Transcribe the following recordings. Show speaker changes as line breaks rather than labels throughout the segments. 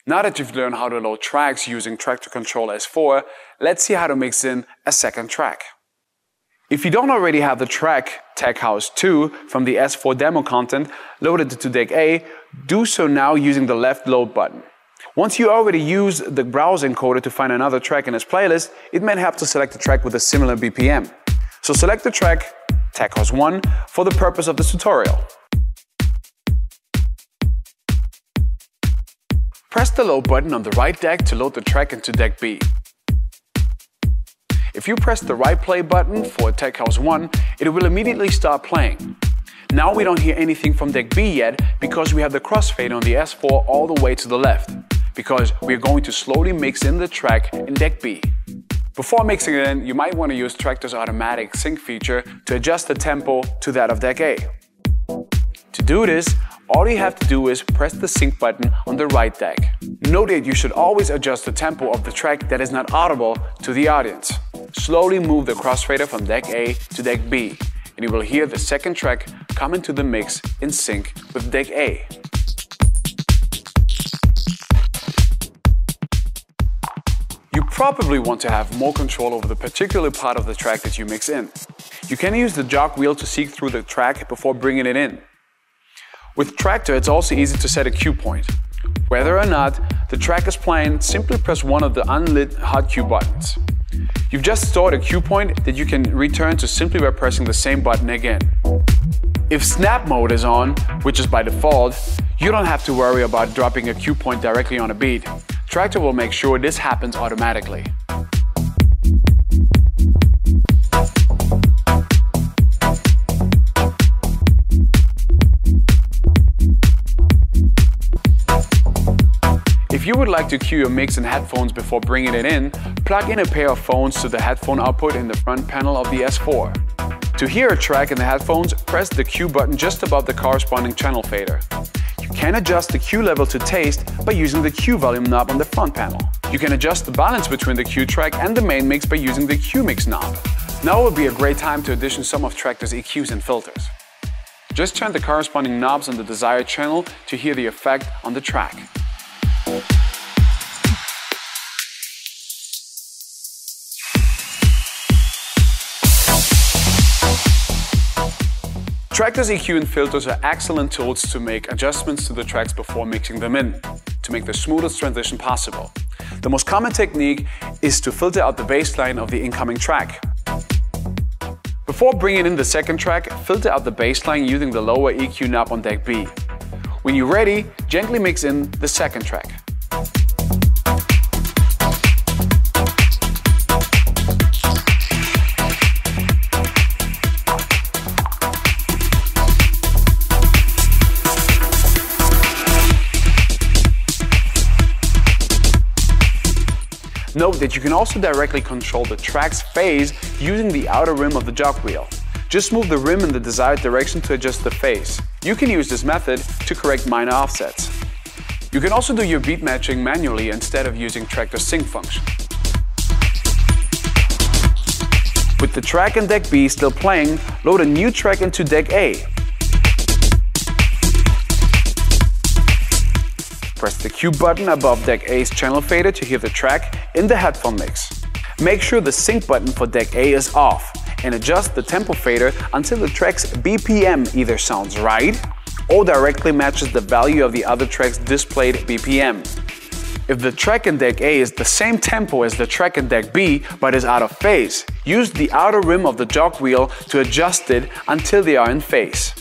Now that you've learned how to load tracks using Traktor Kontrol S4, let's see how to mix in a second track. If you don't already have the track Tech House 2 from the S4 demo content loaded to Deck A, do so now using the left load button. Once you already use the browse encoder to find another track in its playlist, it may help to select a track with a similar BPM. So select the track Tech House 1 for the purpose of this tutorial. Press the load button on the right deck to load the track into Deck B. If you press the right play button for Tech House 1, it will immediately start playing. Now we don't hear anything from Deck B yet because we have the crossfader on the S4 all the way to the left, because we're going to slowly mix in the track in Deck B. Before mixing it in, you might want to use Traktor's automatic sync feature to adjust the tempo to that of Deck A. To do this, all you have to do is press the sync button on the right deck. Note that you should always adjust the tempo of the track that is not audible to the audience. Slowly move the crossfader from Deck A to Deck B, and you will hear the second track come into the mix in sync with Deck A. You probably want to have more control over the particular part of the track that you mix in. You can use the jog wheel to seek through the track before bringing it in. With Traktor, it's also easy to set a cue point. Whether or not the track is playing, simply press one of the unlit hot cue buttons. You've just stored a cue point that you can return to simply by pressing the same button again. If snap mode is on, which is by default, you don't have to worry about dropping a cue point directly on a beat. Traktor will make sure this happens automatically. If you would like to cue your mix in headphones before bringing it in, plug in a pair of phones to the headphone output in the front panel of the S4. To hear a track in the headphones, press the cue button just above the corresponding channel fader. You can adjust the cue level to taste by using the cue volume knob on the front panel. You can adjust the balance between the cue track and the main mix by using the cue mix knob. Now would be a great time to addition some of Traktor's EQs and filters. Just turn the corresponding knobs on the desired channel to hear the effect on the track. Traktor's EQ and filters are excellent tools to make adjustments to the tracks before mixing them in, to make the smoothest transition possible. The most common technique is to filter out the bass line of the incoming track. Before bringing in the second track, filter out the bass line using the lower EQ knob on Deck B. When you're ready, gently mix in the second track. Note that you can also directly control the track's phase using the outer rim of the jog wheel. Just move the rim in the desired direction to adjust the phase. You can use this method to correct minor offsets. You can also do your beat matching manually instead of using Traktor's sync function. With the track in Deck B still playing, load a new track into Deck A. Press the cue button above Deck A's channel fader to hear the track in the headphone mix. Make sure the sync button for Deck A is off and adjust the tempo fader until the track's BPM either sounds right or directly matches the value of the other track's displayed BPM. If the track in Deck A is the same tempo as the track in Deck B but is out of phase, use the outer rim of the jog wheel to adjust it until they are in phase.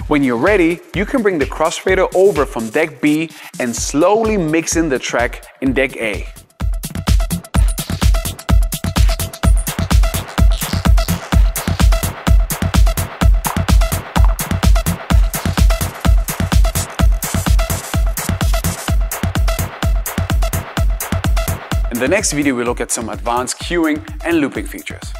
When you're ready, you can bring the crossfader over from Deck B and slowly mix in the track in Deck A. In the next video, we'll look at some advanced queuing and looping features.